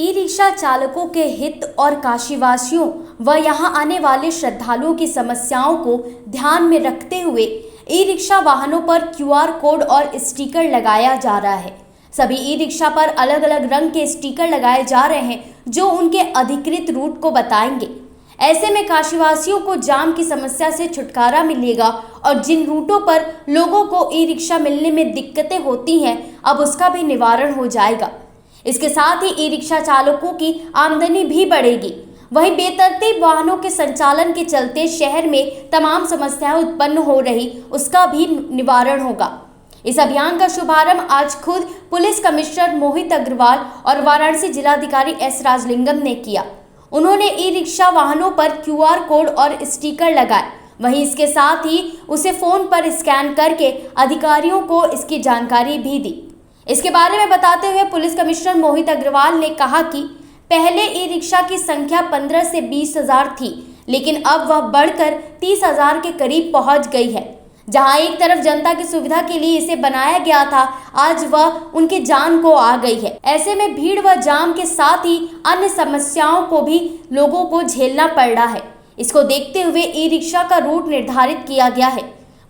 E rickshaw चालकों के हित और काशीवासियों व यहां आने वाले श्रद्धालुओं की समस्याओं को ध्यान में रखते हुए ई रिक्शा वाहनों पर क्यूआर कोड और स्टिकर लगाया जा रहा है। सभी ई रिक्शा पर अलग अलग रंग के स्टिकर लगाए जा रहे हैं जो उनके अधिकृत रूट को बताएंगे। ऐसे में काशीवासियों को जाम की समस्या से छुटकारा मिलेगा और जिन रूटों पर लोगों को ई रिक्शा मिलने में दिक्कतें होती हैं, अब उसका भी निवारण हो जाएगा। इसके साथ ही ई रिक्शा चालकों की आमदनी भी बढ़ेगी। वहीं बेतरतीब वाहनों के संचालन के चलते शहर में तमाम समस्याएं उत्पन्न हो रही, उसका भी निवारण होगा। इस अभियान का शुभारंभ आज खुद पुलिस कमिश्नर मोहित अग्रवाल और वाराणसी जिलाधिकारी एस राजलिंगम ने किया। उन्होंने ई रिक्शा वाहनों पर क्यूआर कोड और स्टिकर लगाए, वहीं इसके साथ ही उसे फोन पर स्कैन करके अधिकारियों को इसकी जानकारी भी दी। इसके बारे में बताते हुए पुलिस कमिश्नर मोहित अग्रवाल ने कहा कि पहले ई रिक्शा की संख्या 15 से 20 हजार थी, लेकिन अब वह बढ़कर 30 हजार के करीब पहुंच गई है। जहां एक तरफ जनता की सुविधा के लिए इसे बनाया गया था, आज वह उनकी जान को आ गई है। ऐसे में भीड़ व जाम के साथ ही अन्य समस्याओं को भी लोगों को झेलना पड़ रहा है। इसको देखते हुए ई रिक्शा का रूट निर्धारित किया गया है।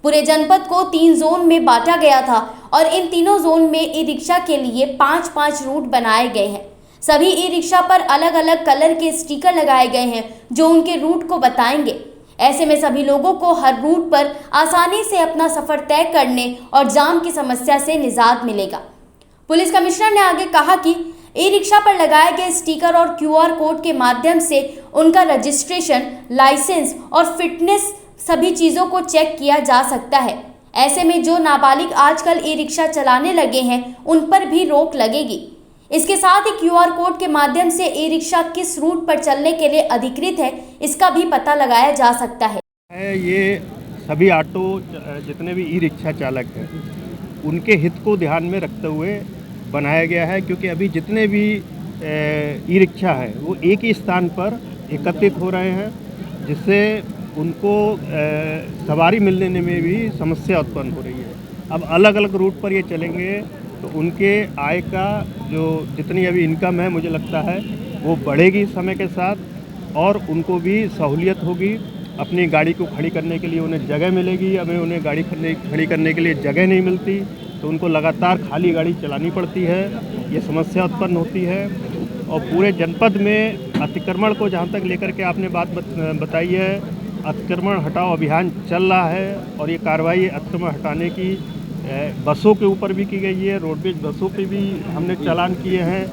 पूरे जनपद को 3 जोन में बांटा गया था और इन तीनों जोन में ई रिक्शा के लिए 5-5 रूट बनाए गए हैं। सभी ई रिक्शा पर अलग अलग कलर के स्टिकर लगाए गए हैं जो उनके रूट को बताएंगे। ऐसे में सभी लोगों को हर रूट पर आसानी से अपना सफर तय करने और जाम की समस्या से निजात मिलेगा। पुलिस कमिश्नर ने आगे कहा कि ई रिक्शा पर लगाए गए स्टिकर और क्यूआर कोड के माध्यम से उनका रजिस्ट्रेशन, लाइसेंस और फिटनेस सभी चीज़ों को चेक किया जा सकता है। ऐसे में जो नाबालिग आजकल ई रिक्शा चलाने लगे हैं उन पर भी रोक लगेगी। इसके साथ ही क्यूआर कोड के माध्यम से ई रिक्शा किस रूट पर चलने के लिए अधिकृत है, इसका भी पता लगाया जा सकता है। ये सभी ऑटो जितने भी ई रिक्शा चालक हैं उनके हित को ध्यान में रखते हुए बनाया गया है, क्योंकि अभी जितने भी ई रिक्शा है वो एक ही स्थान पर एकत्रित हो रहे हैं, जिससे उनको सवारी मिलने में भी समस्या उत्पन्न हो रही है। अब अलग अलग रूट पर ये चलेंगे तो उनके आय का जो जितनी अभी इनकम है, मुझे लगता है वो बढ़ेगी समय के साथ, और उनको भी सहूलियत होगी। अपनी गाड़ी को खड़ी करने के लिए उन्हें जगह मिलेगी। अभी उन्हें गाड़ी खड़ी करने के लिए जगह नहीं मिलती तो उनको लगातार खाली गाड़ी चलानी पड़ती है, ये समस्या उत्पन्न होती है। और पूरे जनपद में अतिक्रमण को जहाँ तक लेकर के आपने बात बताई है, अतिक्रमण हटाओ अभियान चल रहा है और ये कार्रवाई अतिक्रमण हटाने की बसों के ऊपर भी की गई है। रोडवेज बसों पे भी हमने चालान किए हैं,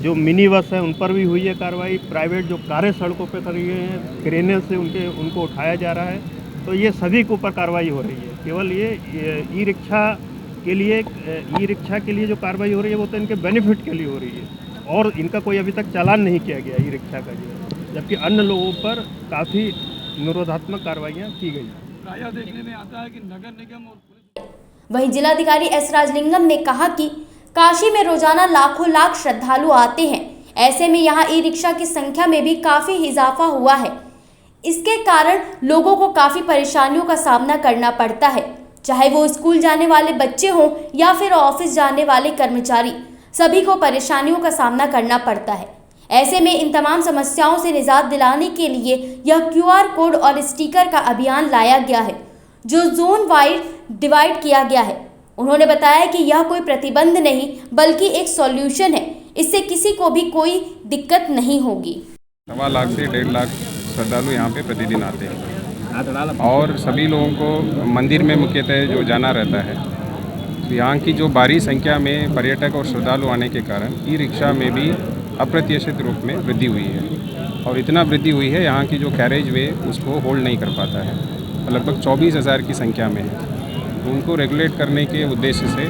जो मिनी बस है उन पर भी हुई है कार्रवाई। प्राइवेट जो कारें सड़कों पे खड़ी हैं, क्रेनें से उनको उठाया जा रहा है, तो ये सभी के ऊपर कार्रवाई हो रही है। केवल ये ई रिक्शा के लिए जो कार्रवाई हो रही है वो तो इनके बेनिफिट के लिए हो रही है, और इनका कोई अभी तक चालान नहीं किया गया ई रिक्शा का जो है, जबकि अन्य लोगों पर काफ़ी निरोधात्मक कार्रवाइयाँ की गई। प्रायः देखने में आता है कि नगर निगम और वहीं जिलाधिकारी एस राजलिंगम ने कहा कि काशी में रोजाना लाख श्रद्धालु आते हैं। ऐसे में यहाँ ई रिक्शा की संख्या में भी काफी इजाफा हुआ है। इसके कारण लोगों को काफी परेशानियों का सामना करना पड़ता है, चाहे वो स्कूल जाने वाले बच्चे हों या फिर ऑफिस जाने वाले कर्मचारी, सभी को परेशानियों का सामना करना पड़ता है। ऐसे में इन तमाम समस्याओं से निजात दिलाने के लिए यह क्यूआर कोड और स्टिकर का अभियान लाया गया है, जो जोन वाइड डिवाइड किया गया है। उन्होंने बताया कि यह कोई प्रतिबंध नहीं बल्कि एक सॉल्यूशन है, इससे किसी को भी कोई दिक्कत नहीं होगी। 1.25 लाख से 1.5 लाख श्रद्धालु यहाँ पे प्रतिदिन आते हैं और सभी लोगों को मंदिर में मुख्यतः जो जाना रहता है, तो यहाँ की जो भारी संख्या में पर्यटक और श्रद्धालु आने के कारण ई रिक्शा में भी अप्रत्याशित रूप में वृद्धि हुई है। और इतना वृद्धि हुई है, यहाँ की जो कैरेज वे उसको होल्ड नहीं कर पाता है, लगभग 24,000 की संख्या में है। उनको रेगुलेट करने के उद्देश्य से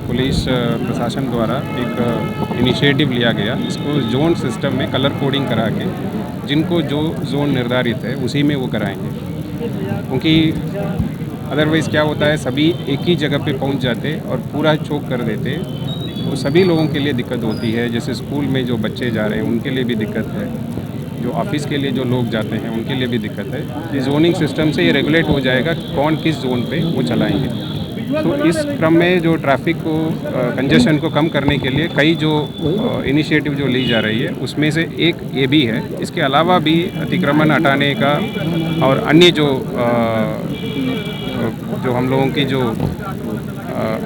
पुलिस प्रशासन द्वारा एक इनिशिएटिव लिया गया। इसको जोन सिस्टम में कलर कोडिंग करा के जिनको जो जोन निर्धारित है उसी में वो कराएंगे, क्योंकि अदरवाइज़ क्या होता है, सभी एक ही जगह पे पहुंच जाते और पूरा चौक कर देते, तो सभी लोगों के लिए दिक्कत होती है। जैसे स्कूल में जो बच्चे जा रहे हैं उनके लिए भी दिक्कत है, जो ऑफिस के लिए जो लोग जाते हैं उनके लिए भी दिक्कत है। इस जोनिंग सिस्टम से ये रेगुलेट हो जाएगा कौन किस जोन पे वो चलाएंगे। तो इस क्रम में जो ट्रैफिक को कंजेशन को कम करने के लिए कई जो इनिशिएटिव जो ली जा रही है उसमें से एक ये भी है। इसके अलावा भी अतिक्रमण हटाने का और अन्य जो हम लोगों की जो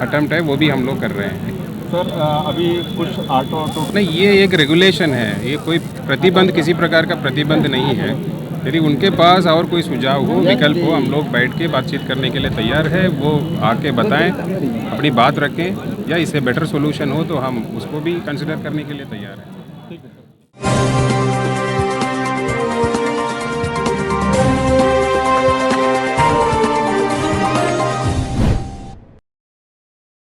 अटेम्प्ट है वो भी हम लोग कर रहे हैं। सर अभी कुछ ऑटो नहीं, ये एक रेगुलेशन है, ये कोई प्रतिबंध किसी प्रकार का प्रतिबंध नहीं है। यदि उनके पास और कोई सुझाव हो, विकल्प हो, हम लोग बैठ के बातचीत करने के लिए तैयार है। वो आके बताएं, अपनी बात रखें, या इससे बेटर सोल्यूशन हो तो हम उसको भी कंसिडर करने के लिए तैयार हैं।